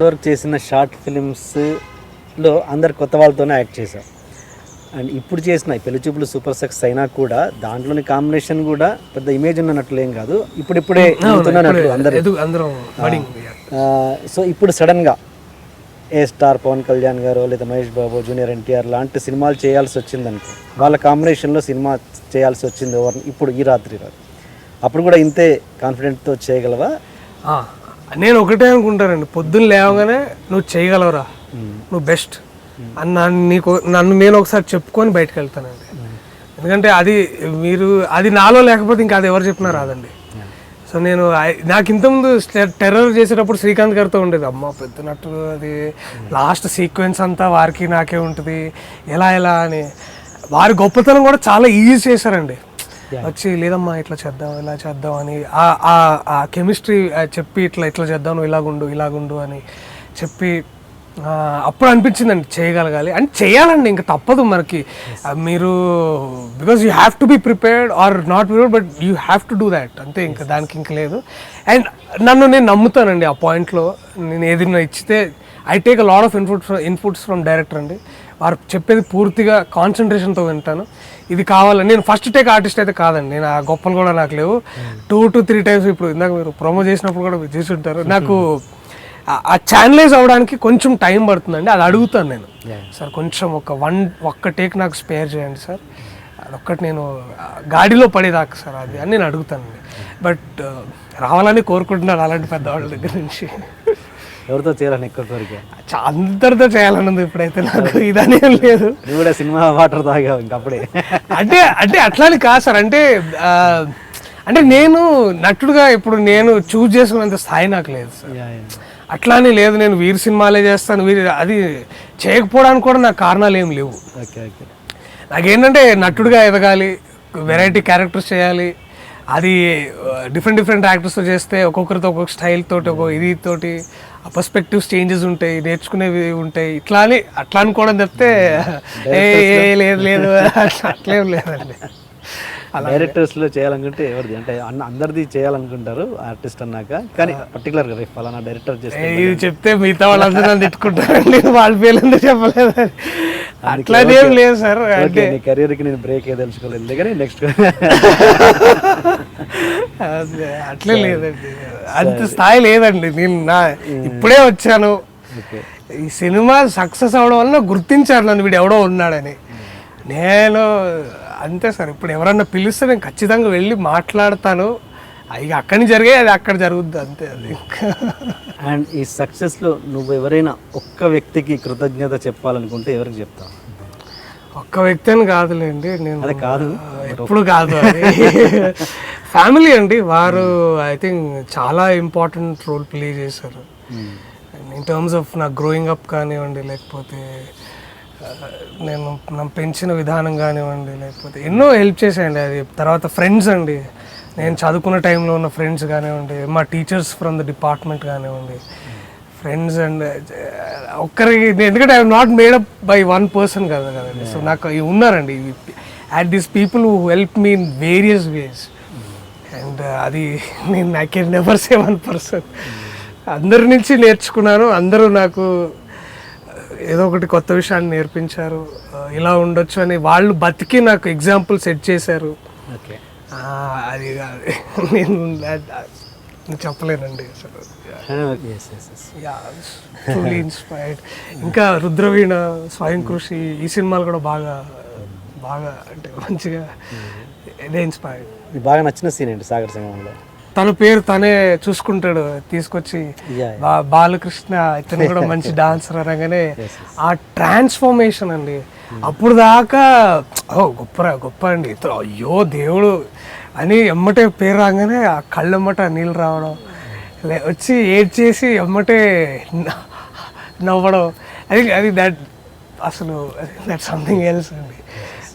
Work చేసిన short ఫిలిమ్స్లో అందరు కొత్త వాళ్ళతోనే యాక్ట్ చేశాం. అండ్ ఇప్పుడు చేసిన పెళ్లి చూపులు సూపర్ సక్సెస్ అయినా కూడా దాంట్లోని కాంబినేషన్ కూడా పెద్ద ఇమేజ్ ఉన్నట్లు ఏం కాదు, ఇప్పుడిప్పుడే అందరూ. సో ఇప్పుడు సడన్గా ఏ స్టార్ పవన్ కళ్యాణ్ గారు లేదా మహేష్ బాబు, జూనియర్ ఎన్టీఆర్ లాంటి సినిమాలు చేయాల్సి వచ్చిందనుకో, వాళ్ళ కాంబినేషన్లో సినిమా చేయాల్సి వచ్చింది ఇప్పుడు ఈ రాత్రి అప్పుడు కూడా ఇంతే కాన్ఫిడెంట్తో చేయగలవా? నేను ఒకటే అనుకుంటానండి, పొద్దున్న లేవగానే నువ్వు చేయగలవరా, నువ్వు బెస్ట్ అని నన్ను నేను ఒకసారి చెప్పుకొని బయటకు వెళ్తానండి. ఎందుకంటే అది నాలో లేకపోతే ఇంకా అది ఎవరు చెప్పినా రాదండి. సో నాకు ఇంతకుముందు టెర్రర్ చేసేటప్పుడు శ్రీకాంత్ గారితో ఉండేది, అమ్మ పెద్ద నటుడు, అది లాస్ట్ సీక్వెన్స్ అంతా వారికి నాకే ఉంటుంది, ఎలా అని. వారి గొప్పతనం కూడా చాలా ఈజీ చేశారండి. వచ్చి లేదమ్మా ఇట్లా చేద్దాం, ఇలా చేద్దాం అని ఆ కెమిస్ట్రీ చెప్పి ఇట్లా చేద్దాం, నువ్వు ఇలాగుండు అని చెప్పి అప్పుడు అనిపించిందండి చేయగలగాలి అంటే చేయాలండి, ఇంకా తప్పదు మనకి. మీరు because you have to be prepared or not prepared, but you have to do that అంతే, ఇంకా దానికి ఇంక లేదు. అండ్ నేను నమ్ముతానండి ఆ పాయింట్లో. నేను ఏదైనా ఇచ్చితే I take a lot of inputs from director అండి. వారు చెప్పేది పూర్తిగా కాన్సన్ట్రేషన్తో వింటాను. ఇది కావాలని నేను ఫస్ట్ టేక్ ఆర్టిస్ట్ అయితే కాదండి, నేను ఆ గొప్పలు కూడా నాకు లేవు. 2 to 3 times ఇప్పుడు ఇందాక మీరు ప్రొమో చేసినప్పుడు కూడా మీరు చేసి ఉంటారు, నాకు ఆ ఛానలైజ్ అవ్వడానికి కొంచెం టైం పడుతుందండి. అది అడుగుతాను నేను, సార్ కొంచెం ఒక్క టేక్ నాకు స్పేర్ చేయండి సార్, అదొక్కటి నేను గాడిలో పడేదాకా సార్ అది అని నేను అడుగుతానండి. బట్ రావాలని కోరుకుంటున్నాను అలాంటి పెద్దవాళ్ళ దగ్గర నుంచి. ఎవరితో చేయాలని ఎక్కువ కోరిక? అందరితో చేయాలని ఉంది ఇప్పుడైతే, నాకు ఇదనే లేదు. నువ్వు కూడా సినిమా వాటర్ తాగావు ఇంకప్పుడే? అంటే అట్లానే కాదు సార్, అంటే నేను నటుడుగా ఇప్పుడు నేను చూజ్ చేసుకున్నంత స్థాయి నాకు లేదు సార్. అట్లానే లేదు నేను వీరి సినిమాలే చేస్తాను, అది చేయకపోవడానికి కూడా నాకు కారణాలు ఏం లేవు. నాకేంటంటే నటుడుగా ఎదగాలి, వెరైటీ క్యారెక్టర్స్ చేయాలి, అది డిఫరెంట్ యాక్టర్స్తో చేస్తే ఒక్కొక్కరితో ఒక్కొక్క స్టైల్ తోటి తోటి ఆ పర్స్పెక్టివ్స్ చేంజెస్ ఉంటాయి, నేర్చుకునేవి ఉంటాయి. అట్లా అనుకోవడం చెప్తే లేదు అట్లేం లేదండి. డైరెక్టర్స్లో చేయాలనుకుంటే ఎవరిది అంటే అందరిది చేయాలనుకుంటారు ఆర్టిస్ట్ అన్నాక, కానీ పర్టికులర్గా రేపు ఫలానా డైరెక్టర్ చేస్తే ఇది చెప్తే మిగతా వాళ్ళందరూ నన్ను తిట్టుకుంటారండి, వాళ్ళ పేర్లు చెప్పలేదు. అట్లానేం లేదు సార్, అంటే నీ కెరీర్కి నేను బ్రేక్ తెలుసుకోలేదు కానీ నెక్స్ట్ అట్లే లేదండి, అంత స్థాయి లేదండి. నేను ఇప్పుడే వచ్చాను, ఈ సినిమా సక్సెస్ అవడం వల్ల గుర్తించారు నన్ను, వీడు ఎవడో ఉన్నాడని. నేను అంతే సార్, ఇప్పుడు ఎవరన్నా పిలిస్తే నేను ఖచ్చితంగా వెళ్ళి మాట్లాడతాను, ఇక అక్కడి జరిగాయి అది అక్కడ జరుగుద్ది అంతే. అది అండ్ ఈ సక్సెస్లో నువ్వు ఎవరైనా ఒక్క వ్యక్తికి కృతజ్ఞత చెప్పాలనుకుంటే ఎవరికి చెప్తావు? ఒక్క వ్యక్తి అని కాదులేండి, నేను అది కాదు ఎప్పుడు కాదు, ఫ్యామిలీ అండి. వారు ఐ థింక్ చాలా ఇంపార్టెంట్ రోల్ ప్లే చేశారు ఇన్ టర్మ్స్ ఆఫ్ నా గ్రోయింగ్ అప్ కానివ్వండి, లేకపోతే నేను పెంచిన విధానం కానివ్వండి, లేకపోతే ఎన్నో హెల్ప్ చేసాయండి. అది తర్వాత ఫ్రెండ్స్ అండి, నేను చదువుకున్న టైంలో ఉన్న ఫ్రెండ్స్ కానివ్వండి, మా టీచర్స్ ఫ్రమ్ ద డిపార్ట్మెంట్ కానివ్వండి, ఫ్రెండ్స్ అండ్ ఒక్కరికి, ఎందుకంటే I not made up by one person కదండి. సో నాకు ఉన్నారండి at these people who help me in various ways. And అది I can never say one person. అందరి నుంచి నేర్చుకున్నాను, అందరూ నాకు ఏదో ఒకటి కొత్త విషయాన్ని నేర్పించారు, ఇలా ఉండొచ్చు అని వాళ్ళు బతికి నాకు ఎగ్జాంపుల్ సెట్ చేశారు. అది నేను చెప్పలేనండి అసలు, ట్రూలీ ఇన్స్పైర్డ్. ఇంకా రుద్రవీణ, స్వయం కృషి, ఈ సినిమాలు కూడా బాగా అంటే మంచిగా ఇన్స్పైర్డ్. బాగా నచ్చిన సీన్ ఏంటి సాగర్ సంగమంలో? తన పేరు తనే చూసుకుంటాడు, తీసుకొచ్చి బాలకృష్ణ ఇతను కూడా మంచి డాన్సర్ అనగానే ఆ ట్రాన్స్ఫర్మేషన్ అండి. అప్పుడు దాకా గొప్ప అండి ఇతను, అయ్యో దేవుడు అని ఎమ్మటే పేరు రాగానే ఆ కళ్ళెమ్మట నీళ్ళు రావడం, వచ్చి ఏడ్చేసి ఎమ్మటే నవ్వడం, అది దట్ అసలు దట్ సంథింగ్ ఎల్స్ అండి.